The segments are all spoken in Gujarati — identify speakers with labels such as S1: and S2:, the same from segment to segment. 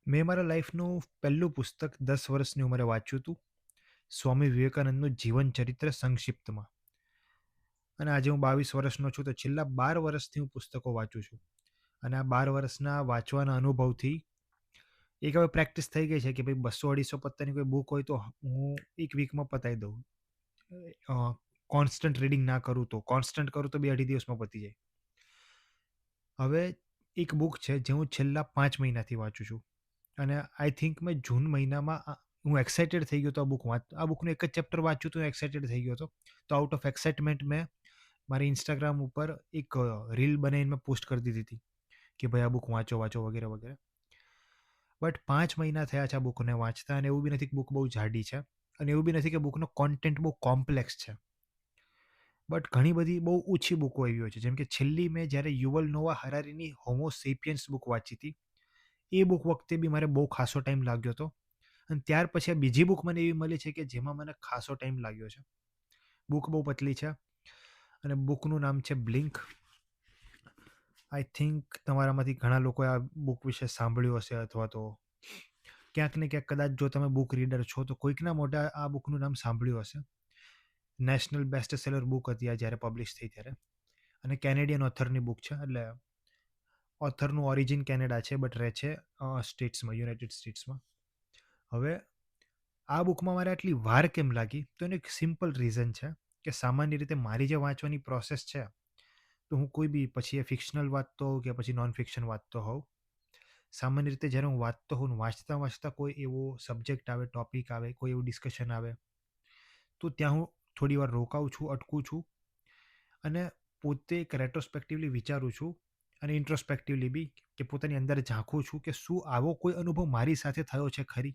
S1: મેં મારા લાઈફનું પહેલું પુસ્તક 10 વર્ષની ઉંમરે વાંચ્યું હતું. સ્વામી વિવેકાનંદનું જીવન ચરિત્ર સંક્ષિપ્તમાં. અને આજે હું 22 વર્ષનો છું, તો છેલ્લા 12 વર્ષથી હું પુસ્તકો વાંચું છું. અને આ 12 વર્ષના વાંચવાના અનુભવથી એક હવે પ્રેક્ટિસ થઈ ગઈ છે કે ભાઈ 200-250 પત્તાની કોઈ બુક હોય તો હું એક વીકમાં પતાવી દઉં. કોન્સ્ટન્ટ રીડિંગ ના કરું તો, કોન્સ્ટન્ટ કરું તો 2-2.5 દિવસમાં પતી જાય. હવે એક બુક છે જે હું છેલ્લા 5 મહિનાથી વાંચું છું. અને આઈ થિંક મેં જૂન મહિનામાં હું એક્સાઇટેડ થઈ ગયો હતો આ બુકનું એક જ ચેપ્ટર વાંચ્યું તો એક્સાઇટેડ થઈ ગયો હતો. તો આઉટ ઓફ એક્સાઇટમેન્ટ મેં મારી ઇન્સ્ટાગ્રામ ઉપર એક રીલ બનાવીને મેં પોસ્ટ કરી દીધી હતી કે ભાઈ આ બુક વાંચો વાંચો વગેરે વગેરે. બટ 5 મહિના થયા છે આ બુકને વાંચતા, અને એવું બી નથી કે બુક બહુ જાડી છે, અને એવું બી નથી કે બુકનો કોન્ટેન્ટ બહુ કોમ્પ્લેક્સ છે. બટ ઘણી બધી બહુ ઓછી બુકો એવી હોય છે, જેમ કે છેલ્લી મેં જ્યારે યુવલ નોવા હરારીની હોમો સેપિયન્સ બુક વાંચી હતી, એ બુક વખતે બી મારે બહુ ખાસો ટાઈમ લાગ્યો હતો. અને ત્યાર પછી આ બીજી બુક મને એવી મળી છે કે જેમાં મને ખાસો ટાઈમ લાગ્યો છે. બુક બહુ પતલી છે અને બુકનું નામ છે બ્લિંક. આઈ થિંક તમારામાંથી ઘણા લોકોએ આ બુક વિશે સાંભળ્યું હશે, અથવા તો ક્યાંક ને ક્યાંક કદાચ જો તમે બુક રીડર છો તો કોઈકના મોઢે આ બુકનું નામ સાંભળ્યું હશે. નેશનલ બેસ્ટ સેલર બુક હતી આ જ્યારે પબ્લિશ થઈ ત્યારે, અને કેનેડિયન ઓથરની બુક છે. એટલે ઓથરનું ઓરિજિન કેનેડા છે, બટ રહે છે સ્ટેટ્સમાં, યુનાઇટેડ સ્ટેટ્સમાં. હવે આ બુકમાં મારે આટલી વાર કેમ લાગી, તો એનું એક સિમ્પલ રીઝન છે કે સામાન્ય રીતે મારી જે વાંચવાની પ્રોસેસ છે, તો હું કોઈ બી, પછી એ ફિક્શનલ વાંચતો હોઉં કે પછી નોન ફિક્શન વાંચતો હોઉં, સામાન્ય રીતે જ્યારે હું વાંચતો હોઉં, વાંચતા વાંચતા કોઈ એવો સબ્જેક્ટ આવે, ટોપિક આવે, કોઈ એવું ડિસ્કશન આવે, તો ત્યાં હું થોડી વાર રોકાઉં છું, અટકું છું, અને પોતે એક રેટ્રોસ્પેક્ટિવલી વિચારું છું, અને ઇન્ટ્રોસ્પેક્ટિવલી બી, કે પોતાની અંદર ઝાંખું છું કે શું આવો કોઈ અનુભવ મારી સાથે થયો છે ખરી.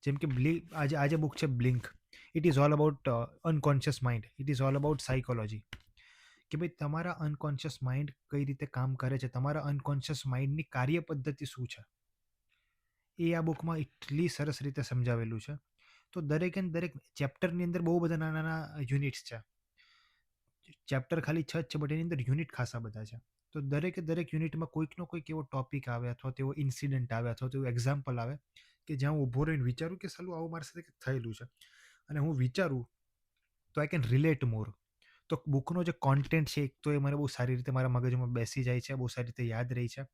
S1: જેમ કે આજે બુક છે blink. It is all about unconscious mind, it is all about psychology. કે ભાઈ તમારા અનકોન્શિયસ માઇન્ડ કઈ રીતે કામ કરે છે, તમારા અનકોન્શિયસ માઇન્ડની કાર્ય પદ્ધતિ શું છે, એ આ બુકમાં એટલી સરસ રીતે સમજાવેલું છે. તો દરેક ને દરેક ચેપ્ટરની અંદર બહુ બધા નાના નાના યુનિટ્સ છે. ચેપ્ટર ખાલી 6 જ છે, બટ એની અંદર યુનિટ ખાસા બધા છે. તો દરેકે દરેક યુનિટમાં કોઈકનો કોઈક એવો ટોપિક આવે, અથવા તેવો ઇન્સિડન્ટ આવે, અથવા તેવું એક્ઝામ્પલ આવે કે જ્યાં હું ઊભો રહીને વિચારું કે સાલું આવું મારી સાથે કંઈક થયેલું છે, અને હું વિચારું તો આઈ કેન રિલેટ મોર. તો બુકનો જે કોન્ટેન્ટ છે, એક તો એ મને બહુ સારી રીતે મારા મગજમાં બેસી જાય છે, બહુ સારી રીતે યાદ રહી છે,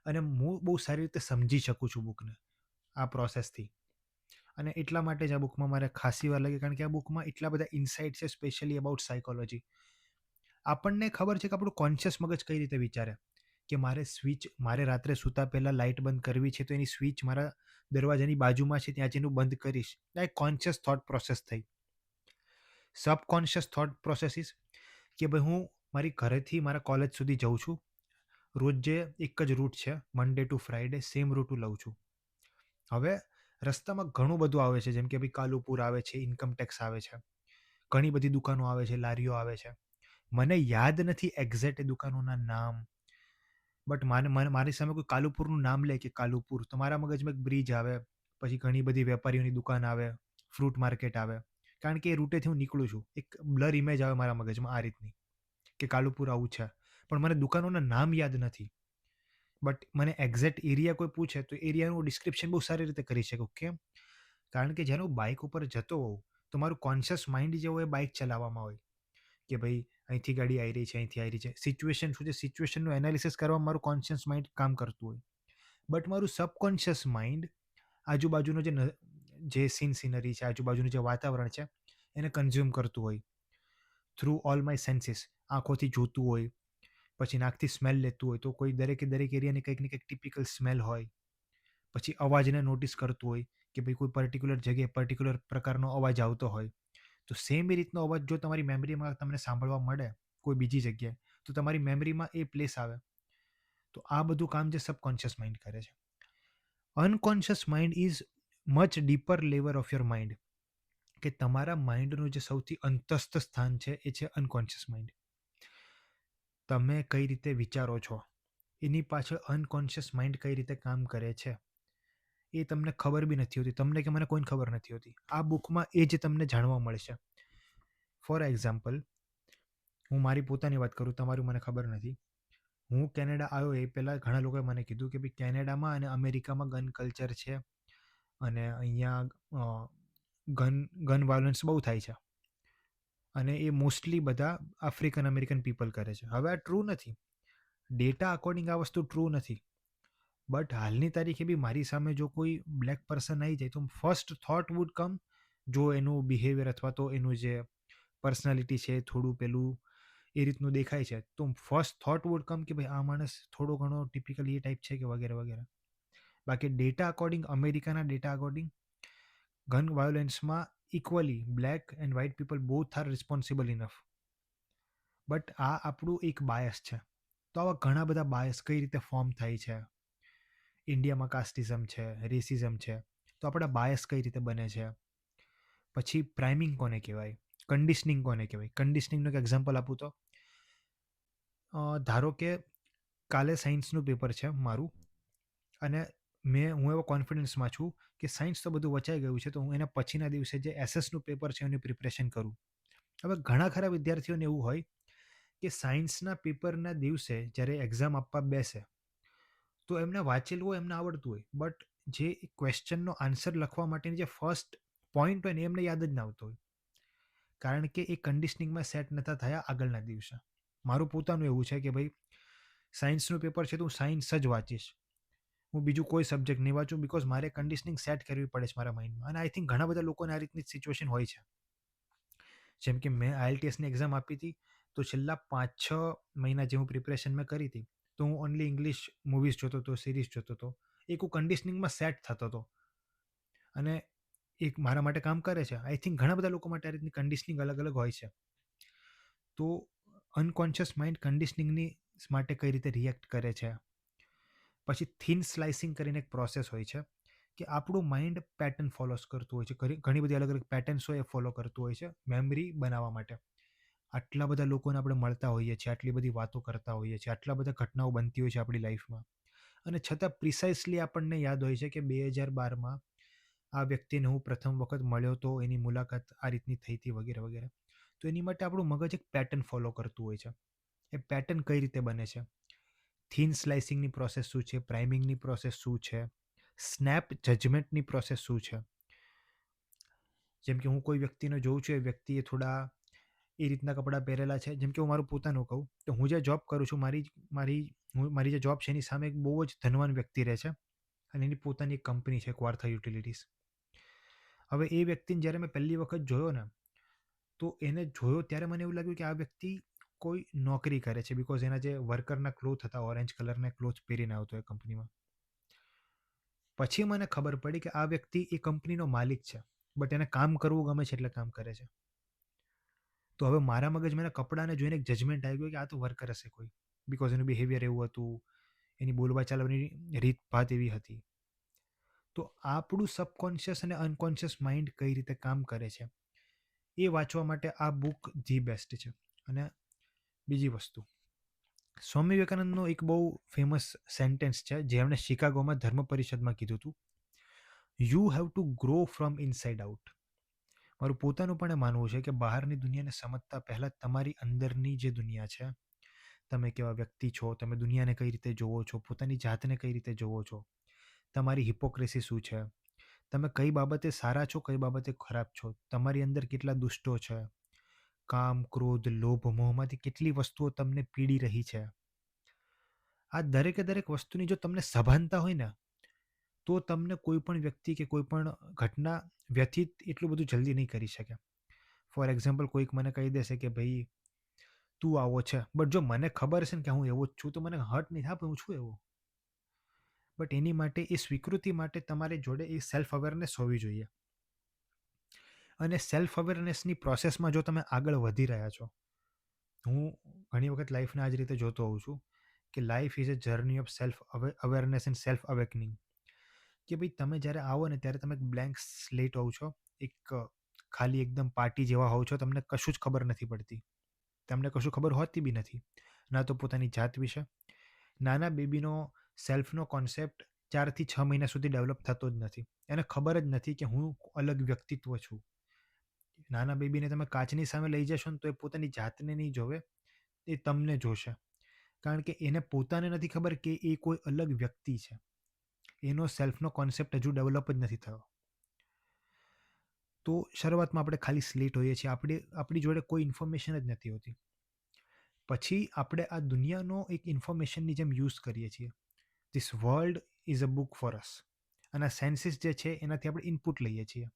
S1: અને હું બહુ સારી રીતે સમજી શકું છું બુકને આ પ્રોસેસથી. અને એટલા માટે જ આ બુકમાં મારે ખાસી વાર લાગી, કારણ કે આ બુકમાં એટલા બધા ઇન્સાઇટ છે, સ્પેશિયલી અબાઉટ સાયકોલોજી. આપણને ખબર છે કે આપણું કોન્શિયસ મગજ કઈ રીતે વિચારે, કે મારે રાત્રે સૂતા પહેલાં લાઇટ બંધ કરવી છે, તો એની સ્વિચ મારા દરવાજાની બાજુમાં છે, ત્યાં જઈને બંધ કરીશ. આ એક કોન્શિયસ થોટ પ્રોસેસ થઈ. સબકોન્શિયસ થોટ પ્રોસેસીસ, કે ભાઈ હું મારી ઘરેથી મારા કોલેજ સુધી જઉં છું, રોજ જે એક જ રૂટ છે, Monday to Friday same route લઉં છું. હવે રસ્તામાં ઘણું બધું આવે છે, જેમ કે ભાઈ કાલુપુર આવે છે, ઇન્કમ ટેક્સ આવે છે, ઘણી બધી દુકાનો આવે છે, લારીઓ આવે છે. મને યાદ નથી એક્ઝેક્ટ એ દુકાનોના નામ, બટ મારી સામે કોઈ કાલુપુરનું નામ લે કે કાલુપુર, તો મારા મગજમાં એક બ્રિજ આવે, પછી ઘણી બધી વેપારીઓની દુકાન આવે, ફ્રૂટ માર્કેટ આવે, કારણ કે એ રૂટેથી હું નીકળું છું. એક બ્લર ઇમેજ આવે મારા મગજમાં આ રીતની, કે કાલુપુર આવું છે, પણ મને દુકાનોના નામ યાદ નથી. બટ મને એક્ઝેક્ટ એરિયા કોઈ પૂછે તો એરિયાનું ડિસ્ક્રિપ્શન બહુ સારી રીતે કરી શકું. કેમ? કારણ કે જ્યારે હું બાઇક ઉપર જતો હોઉં, તો મારું કોન્શિયસ માઇન્ડ જે હોય એ બાઇક ચલાવવામાં હોય, કે ભાઈ અહીંથી ગાડી આવી રહી છે, અહીંથી આવી રહી છે, સિચ્યુએશન શું છે, સિચ્યુએશનનું એનાલિસિસ કરવામાં મારું કોન્શિયસ માઇન્ડ કામ કરતું હોય. બટ મારું સબકોન્શિયસ માઇન્ડ આજુબાજુનો જે સીનરી છે, આજુબાજુનું જે વાતાવરણ છે, એને કન્ઝ્યુમ કરતું હોય થ્રુ ઓલ માય સેન્સીસ. આંખોથી જોતું હોય, પછી નાકથી સ્મેલ લેતું હોય, તો કોઈ દરેકે દરેક એરિયાની કંઈક ને કંઈક ટિપિકલ સ્મેલ હોય. પછી અવાજને નોટિસ કરતું હોય કે ભાઈ કોઈ પર્ટિક્યુલર જગ્યાએ પર્ટિક્યુલર પ્રકારનો અવાજ આવતો હોય, તો સેમ એ રીતનો અવાજ જો તમારી મેમરીમાં તમને સાંભળવા મળે કોઈ બીજી જગ્યાએ, તો તમારી મેમરીમાં એ પ્લેસ આવે. તો આ બધું કામ જે સબકોન્શિયસ માઇન્ડ કરે છે. Unconscious mind is much dipper level of your mind, કે તમારા માઇન્ડનું જે સૌથી અંતસ્થ સ્થાન છે એ છે અનકોન્શિયસ માઇન્ડ. તમે કઈ રીતે વિચારો છો, એની પાછળ અનકોન્શિયસ માઇન્ડ કઈ રીતે કામ કરે છે, એ તમને ખબર બી નથી હોતી. તમને કે મને કોઈને ખબર નથી હોતી. આ બુકમાં એ જ તમને જાણવા મળશે. ફોર એક્ઝામ્પલ, હું મારી પોતાની વાત કરું, તમારું મને ખબર નથી. હું કેનેડા આવ્યો એ પહેલાં ઘણા લોકોએ મને કીધું કે ભાઈ કેનેડામાં અને અમેરિકામાં ગન કલ્ચર છે અને અહીંયા ગન વાયોલન્સ બહુ થાય છે અને એ મોસ્ટલી બધા આફ્રિકન અમેરિકન પીપલ કરે છે. હવે આ ટ્રુ નથી, ડેટા અકોર્ડિંગ આ વસ્તુ ટ્રુ નથી, બટ હાલની તારીખે બી મારી સામે જો કોઈ બ્લેક પર્સન આવી જાય તો ફર્સ્ટ થોટ વુડ કમ, જો એનું બિહેવિયર અથવા તો એનું જે પર્સનાલિટી છે થોડું પેલું એ રીતનું દેખાય છે તો ફર્સ્ટ થોટ વુડ કમ કે ભાઈ આ માણસ થોડો ઘણો ટિપિકલ એ ટાઈપ છે કે વગેરે વગેરે. બાકી ડેટા અકોર્ડિંગ, અમેરિકાના ડેટા અકોર્ડિંગ ગન વાયોલન્સમાં equally black and white people both are responsible enough. But આ આપણું એક બાયસ છે. તો આવા ઘણા બધા બાયસ કઈ રીતે ફોર્મ થાય છે, ઇન્ડિયામાં કાસ્ટિઝમ છે, રેસિઝમ છે, તો આપણા બાયસ કઈ રીતે બને છે. પછી પ્રાઇમિંગ કોને કહેવાય, કન્ડિશનિંગ કોને કહેવાય. કન્ડિશનિંગનું એક એક્ઝામ્પલ આપું તો ધારો કે કાલે સાયન્સનું પેપર છે મારું અને હું એવો કોન્ફિડન્સમાં છું કે સાયન્સ તો બધું વચાઈ ગયું છે તો હું એના પછીના દિવસે જે એસએસનું પેપર છે એની પ્રિપરેશન કરું. હવે ઘણા ખરા વિદ્યાર્થીઓને એવું હોય કે સાયન્સના પેપરના દિવસે જ્યારે એક્ઝામ આપવા બેસે તો એમને વાંચેલું હોય, એમને આવડતું હોય, બટ જે ક્વેશ્ચનનો આન્સર લખવા માટેની જે ફર્સ્ટ પોઈન્ટ હોય ને એમને યાદ જ ના આવતો હોય, કારણ કે એ કન્ડિશનિંગમાં સેટ નહોતા થયા આગળના દિવસે. મારું પોતાનું એવું છે કે ભાઈ સાયન્સનું પેપર છે તો હું સાયન્સ જ વાંચીશ, હું બીજું કોઈ સબ્જેક્ટ નહીં વાંચું, બિકોઝ મારે કન્ડિશનિંગ સેટ કરવી પડે છે મારા માઇન્ડમાં. અને આઈ થિંક ઘણા બધા લોકોને આ રીતની સિચ્યુએશન હોય છે. જેમ કે મેં આઈએલટીએસની એક્ઝામ આપી હતી તો છેલ્લા 5-6 મહિના જે હું પ્રિપરેશન મેં કરી હતી તો હું ઓનલી ઇંગ્લિશ મૂવીઝ જોતો હતો, સિરીઝ જોતો હતો, એક હું કન્ડિશનિંગમાં સેટ થતો હતો અને એક મારા માટે કામ કરે છે. આઈ થિંક ઘણા બધા લોકો માટે આ રીતની કન્ડિશનિંગ અલગ અલગ હોય છે. તો અનકોન્શિયસ માઇન્ડ કન્ડિશનિંગની માટે કઈ રીતે રિએક્ટ કરે છે. પછી થિન સ્લાઇસિંગ કરીને એક પ્રોસેસ હોય છે કે આપણું માઇન્ડ પેટર્ન ફોલોસ કરતું હોય છે, ઘણી બધી અલગ અલગ પેટર્ન્સ હોય એ ફોલો કરતું હોય છે મેમરી બનાવવા માટે. આટલા બધા લોકોને આપણે મળતા હોઈએ છીએ, આટલી બધી વાતો કરતા હોઈએ છીએ, આટલા બધા ઘટનાઓ બનતી હોય છે આપણી લાઈફમાં, અને છતાં પ્રિસાઇસલી આપણને યાદ હોય છે કે 2012માં આ વ્યક્તિને હું પ્રથમ વખત મળ્યો હતો, એની મુલાકાત આ રીતની થઈ હતી વગેરે વગેરે. તો એની માટે આપણું મગજ એક પેટર્ન ફોલો કરતું હોય છે. એ પેટર્ન કઈ રીતે બને છે, થિન સ્લાઇસિંગની પ્રોસેસ શું છે, પ્રાઇમિંગની પ્રોસેસ શું છે, સ્નેપ જજમેન્ટની પ્રોસેસ શું છે. જેમ કે હું કોઈ વ્યક્તિને જોઉં છું, એ વ્યક્તિએ થોડા એ રીતના કપડાં પહેરેલા છે. જેમ કે હું મારું પોતાનું કહું તો હું જે જોબ કરું છું, મારી જે જોબ છે એની સામે એક બહુ જ ધનવાન વ્યક્તિ રહે છે અને એની પોતાની એક કંપની છે, ક્વાર્થા યુટિલિટીઝ. હવે એ વ્યક્તિને જ્યારે મેં પહેલી વખત જોયો ને તો એને જોયો ત્યારે મને એવું લાગ્યું કે આ વ્યક્તિ કોઈ નોકરી કરે છે, બિકોઝ એના જે વર્કરના ક્લોથ હતા ઓરેન્જ કલરના ક્લોથ પહેરીને આવતો એ કંપનીમાં. પછી મને ખબર પડી કે આ વ્યક્તિ એ કંપનીનો માલિક છે, બટ એને કામ કરવું ગમે છે એટલે કામ કરે છે. તો હવે મારા મગજમાં એના કપડાને જોઈને એક જજમેન્ટ આવી ગયું કે આ તો વર્કર હશે કોઈ, બિકોઝ એનું બિહેવિયર એવું હતું, એની બોલવા ચાલવાની રીત ભાત એવી હતી. તો આપણું સબકોન્શિયસ અને અનકોન્શિયસ માઇન્ડ કઈ રીતે કામ કરે છે એ વાંચવા માટે આ બુક ધી બેસ્ટ છે. અને બીજી વસ્તુ, સ્વામી વિવેકાનંદનું એક બહુ ફેમસ સેન્ટેન્સ છે જે એમણે શિકાગોમાં ધર્મ પરિષદમાં કીધું હતું, you have to grow from inside out. મારું પોતાનું પણ એ માનવું છે કે બહારની દુનિયાને સમજતા પહેલાં તમારી અંદરની જે દુનિયા છે, તમે કેવા વ્યક્તિ છો, તમે દુનિયાને કઈ રીતે જોવો છો, પોતાની જાતને કઈ રીતે જોવો છો, તમારી હિપોક્રેસી શું છે, તમે કઈ બાબતે સારા છો, કઈ બાબતે ખરાબ છો, તમારી અંદર કેટલા દુષ્ટો છે, કામ, ક્રોધ, લોભ, મોહમાંથી કેટલી વસ્તુઓ તમને પીડી રહી છે. આ દરેકે દરેક વસ્તુની જો તમને સભાનતા હોય ને તો તમને કોઈ પણ વ્યક્તિ કે કોઈ પણ ઘટના વ્યથિત એટલું બધું જલ્દી નહીં કરી શકે. ફોર એક્ઝામ્પલ કોઈક મને કહી દેશે કે ભાઈ તું આવો છે, બટ જો મને ખબર છે ને કે હું એવો જ છું તો મને હર્ટ નહીં થાય, હું છું એવો. બટ એની માટે એ સ્વીકૃતિ માટે તમારી જોડે એ સેલ્ફ અવેરનેસ હોવી જોઈએ. અને સેલ્ફ અવેરનેસની પ્રોસેસમાં જો તમે આગળ વધી રહ્યા છો, હું ઘણી વખત લાઈફને આ જ રીતે જોતો હોઉં છું કે life is a journey of self awareness and self awakening. કે ભાઈ તમે જ્યારે આવો ને ત્યારે તમે એક બ્લેન્ક સ્લેટ હોવ છો, એક ખાલી એકદમ પાર્ટી જેવા હોવ છો, તમને કશું જ ખબર નથી પડતી, તમને કશું ખબર હોતી બી નથી, ના તો પોતાની જાત વિશે. નાના બેબીનો સેલ્ફનો કોન્સેપ્ટ 4 થી 6 મહિના સુધી ડેવલપ થતો જ નથી, એને ખબર જ નથી કે હું અલગ વ્યક્તિત્વ છું. નાના બેબીને તમે કાચની સામે લઈ જશો ને તો એ પોતાની જાતને નહીં જોવે, એ તમને જોશે. કારણ કે એને પોતાને નથી ખબર કે એ કોઈ અલગ વ્યક્તિ છે. એનો સેલ્ફનો કોન્સેપ્ટ હજુ ડેવલપ જ નથી થયો. તો શરૂઆતમાં આપણે ખાલી સ્લેટ હોઈએ છીએ, આપણી જોડે કોઈ ઇન્ફોર્મેશન જ નથી હોતી. પછી આપણે આ દુનિયાનો એક ઇન્ફોર્મેશનની જેમ યુઝ કરીએ છીએ. This world is a book for us. અને આ સેન્સીસ જે છે એનાથી આપણે ઇનપુટ લઈએ છીએ.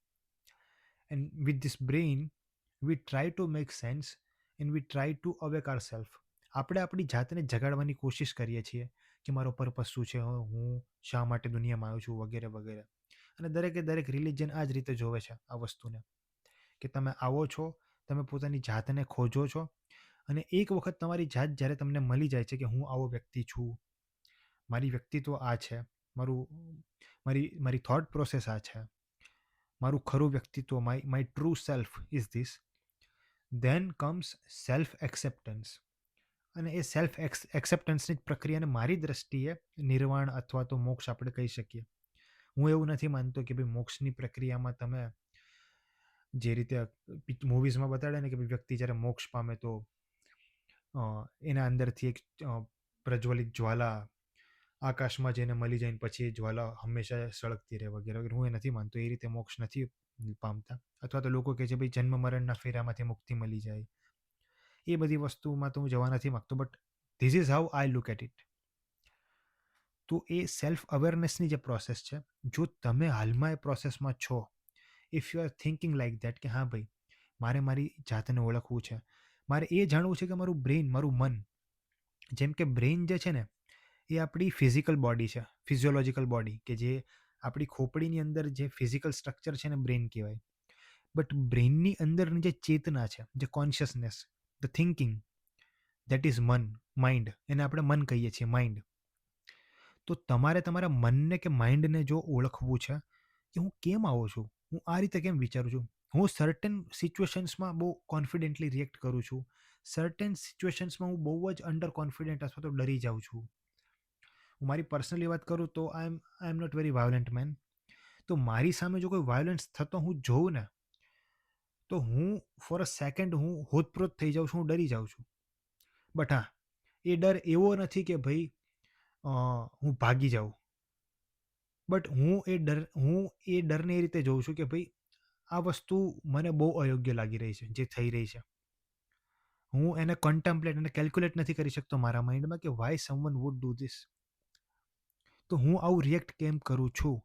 S1: And with this brain we try to make sense and we try to awake our self. આપણે આપણી જાતને જગાડવાની કોશિશ કરીએ છીએ કે મારો પર્પસ શું છે, હું શા માટે દુનિયામાં આવ્યો છું, વગેરે વગેરે. અને દરેક રિલિજન આ જ રીતે જોવે છે આ વસ્તુને, કે તમે આવો છો, તમે પોતાની જાતને ખોજો છો, અને એક વખત તમારી જાત જ્યારે તમને મળી જાય છે કે હું આવો વ્યક્તિ છું, મારી વ્યક્તિત્વ આ છે, મારી થોટ પ્રોસેસ આ છે, મારું ખરું વ્યક્તિત્વ, my true self is this, then comes self acceptance. અને એ સેલ્ફ એક્સેપ્ટન્સની પ્રક્રિયાને મારી દ્રષ્ટિએ નિર્વાણ અથવા તો મોક્ષ આપણે કહી શકીએ. હું એવું નથી માનતો કે ભાઈ મોક્ષની પ્રક્રિયામાં તમે જે રીતે મૂવીઝમાં બતાડે ને કે ભાઈ વ્યક્તિ જ્યારે મોક્ષ પામે તો એના અંદરથી એક પ્રજ્વલિત જ્વાલા આકાશમાં જઈને મળી જાય, પછી એ જ્વાલા હંમેશા સળગતી રહે, વગેરે વગેરે. હું એ નથી માનતો, એ રીતે મોક્ષ નથી પામતા. અથવા તો લોકો કહે છે ભાઈ જન્મ મરણના ફેરામાંથી મુક્તિ મળી જાય. એ બધી વસ્તુમાં તો હું જવા નથી માગતો, but this is how I look at it. તો એ સેલ્ફ અવેરનેસની જે પ્રોસેસ છે, જો તમે હાલમાં એ પ્રોસેસમાં છો, if you are thinking like that કે હા ભાઈ મારે મારી જાતને ઓળખવું છે, મારે એ જાણવું છે કે મારું બ્રેઇન, મારું મન, જેમ કે બ્રેઇન જે છે ને એ આપણી ફિઝિકલ બોડી છે, ફિઝિયોલોજિકલ બોડી, કે જે આપણી ખોપડીની અંદર જે ફિઝિકલ સ્ટ્રક્ચર છે ને બ્રેઇન કહેવાય. બટ બ્રેઇનની અંદરની જે ચેતના છે, જે consciousness, the thinking, that is mind. એને આપણે મન કહીએ છીએ, માઇન્ડ. તો તમારે તમારા મનને કે માઇન્ડને જો ઓળખવું છે કે હું કેમ આવો છું, હું આ રીતે કેમ વિચારું છું, હું સર્ટન સિચ્યુએશન્સમાં બહુ કોન્ફિડન્ટલી રિએક્ટ કરું છું, સર્ટેન સિચ્યુએશન્સમાં હું બહુ જ અંડર કોન્ફિડન્ટ અથવા તો ડરી જાઉં છું. હું મારી પર્સનલી વાત કરું તો I am not very violent man. તો મારી સામે જો કોઈ વાયોલન્સ થતો હું જોઉં ને, તો હું ફોર અ સેકન્ડ હું હોતપ્રોત થઈ જાઉં છું, હું ડરી જાઉં છું. બટ હા, એ ડર એવો નથી કે ભાઈ હું ભાગી જાઉં. બટ હું એ ડરને એ રીતે જોઉં છું કે ભાઈ આ વસ્તુ મને બહુ અયોગ્ય લાગી રહી છે જે થઈ રહી છે. હું એને કન્ટેમ્પલેટ અને કેલ્ક્યુલેટ નથી કરી શકતો મારા માઇન્ડમાં કે why someone would do this. તો હું આવું રિએક્ટ કેમ કરું છું,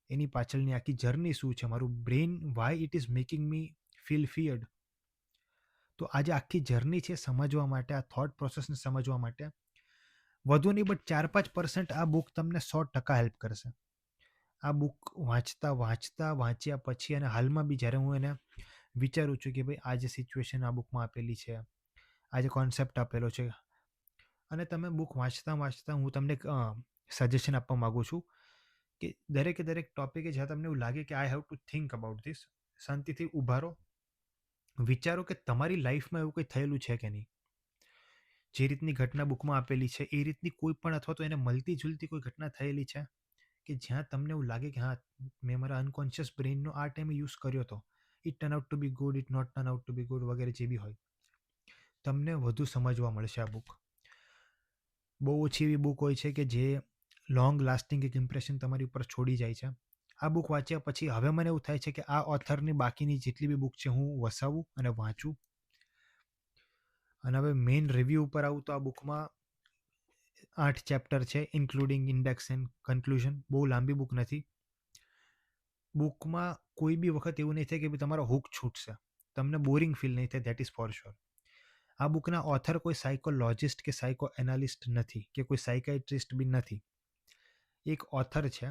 S1: એની પાછળની આખી જર્ની શું છે, મારું brain why it is making me feel feared. તો આ જે આખી જર્ની છે સમજવા માટે, આ થોટ પ્રોસેસને સમજવા માટે વધુ નહીં બટ 4-5% આ બુક તમને 100% હેલ્પ કરશે. આ બુક વાંચ્યા પછી અને હાલમાં બી જ્યારે હું એને વિચારું છું કે ભાઈ આ જે સિચ્યુએશન આ બુકમાં આપેલી છે, આ જે કોન્સેપ્ટ આપેલો છે, અને તમે બુક વાંચતા હું તમને સજેશન આપવા માગું છું કે દરેક ટોપિકે જ્યાં તમને એવું લાગે કે I have to think about this, શાંતિથી ઊભા રહો, વિચારો કે તમારી લાઈફમાં એવું કંઈ થયેલું છે કે નહીં. જે રીતની ઘટના બુકમાં આપેલી છે એ રીતની કોઈ પણ અથવા તો એને મળતી જુલતી કોઈ ઘટના થયેલી છે કે જ્યાં તમને એવું લાગે કે હા મેં મારા અનકોન્શિયસ બ્રેઇનનો આ ટાઈમે યુઝ કર્યો હતો, it turn out to be good, it not turn out to be good, વગેરે જે બી હોય. તમને વધુ સમજવા મળશે આ બુક. બહુ ઓછી એવી બુક હોય છે કે જે લોંગ લાસ્ટિંગ એક ઇમ્પ્રેશન તમારી ઉપર છોડી જાય છે. આ બુક વાંચ્યા પછી હવે મને એવું થાય છે કે આ ઓથરની બાકીની જેટલી બી બુક છે હું વસાવું અને વાંચું. અને હવે મેઇન રિવ્યૂ ઉપર આવું તો આ બુકમાં 8 ચેપ્ટર છે, ઇન્ક્લુડિંગ ઇન્ડેક્સ એન્ડ કન્ક્લુઝન. બહુ લાંબી બુક નથી. બુકમાં કોઈ બી વખત એવું નહીં થાય કે તમારો હુક છૂટશે, તમને બોરિંગ ફીલ નહીં થાય, દેટ ઇઝ ફોર શ્યોર. આ બુકના ઓથર કોઈ સાયકોલોજિસ્ટ કે સાયકો એનાલિસ્ટ નથી કે કોઈ સાયકાઇટ્રિસ્ટ બી નથી. એક ઓથર છે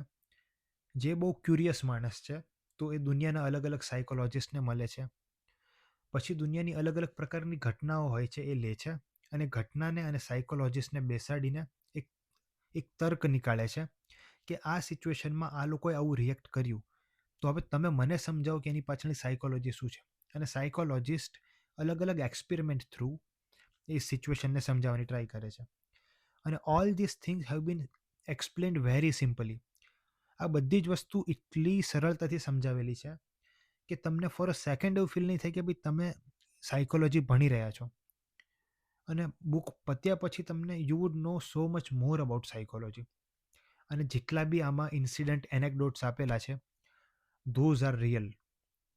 S1: જે બહુ ક્યુરિયસ માણસ છે, તો એ દુનિયાના અલગ અલગ સાયકોલોજિસ્ટને મળે છે, પછી દુનિયાની અલગ અલગ પ્રકારની ઘટનાઓ હોય છે એ લે છે, અને ઘટનાને અને સાયકોલોજિસ્ટને બેસાડીને એક એક તર્ક નીકાળે છે કે આ સિચ્યુએશનમાં આ લોકોએ આવું રિએક્ટ કર્યું, તો હવે તમે મને સમજાવો કે એની પાછળની સાયકોલોજી શું છે. અને સાયકોલોજિસ્ટ અલગ અલગ એક્સપેરિમેન્ટ થ્રુ એ સિચ્યુએશનને સમજાવવાની ટ્રાય કરે છે. અને all this things have been explained very simply. આ બધી જ વસ્તુ એટલી સરળતાથી સમજાવેલી છે કે તમને ફોર અ સેકન્ડ એવું ફીલ નહીં થાય કે ભાઈ તમે સાયકોલોજી ભણી રહ્યા છો. અને બુક પત્યા પછી તમને you would know so much more about psychology. અને જેટલા બી આમાં ઇન્સિડન્ટ એનેક્ડોટ્સ આપેલા છે, ધોઝ આર રિયલ.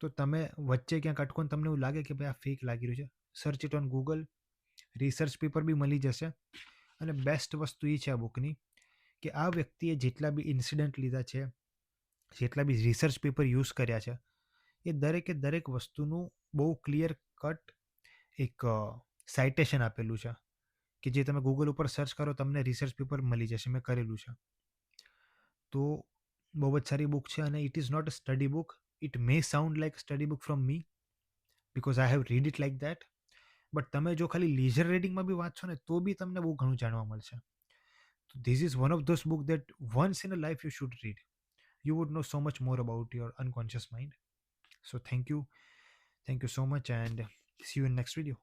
S1: તો તમે વચ્ચે ક્યાંક અટકો ને તમને એવું લાગે કે ભાઈ આ ફેક લાગી રહ્યું છે, search it on Google, research paper બી મળી જશે. અને બેસ્ટ વસ્તુ એ છે આ બુકની કે આ વ્યક્તિએ જેટલા બી ઇન્સિડન્ટ લીધા છે, જેટલા બી રિસર્ચ પેપર યુઝ કર્યા છે, એ દરેકે દરેક વસ્તુનું બહુ ક્લિયર કટ એક સાઇટેશન આપેલું છે કે જે તમે ગૂગલ ઉપર સર્ચ કરો તમને રિસર્ચ પેપર મળી જશે, મેં કરેલું છે. તો બહુ જ સારી બુક છે અને it is not a study book. It may sound like study book from me because I have read it like that. But તમે જો ખાલી લીઝર રીડિંગમાં બી વાંચશો ને તો બી તમને બહુ ઘણું જાણવા મળશે. તો this is one of those book that once in a life you should read. You would know so much more about your unconscious mind. So thank you so much and see you in next video.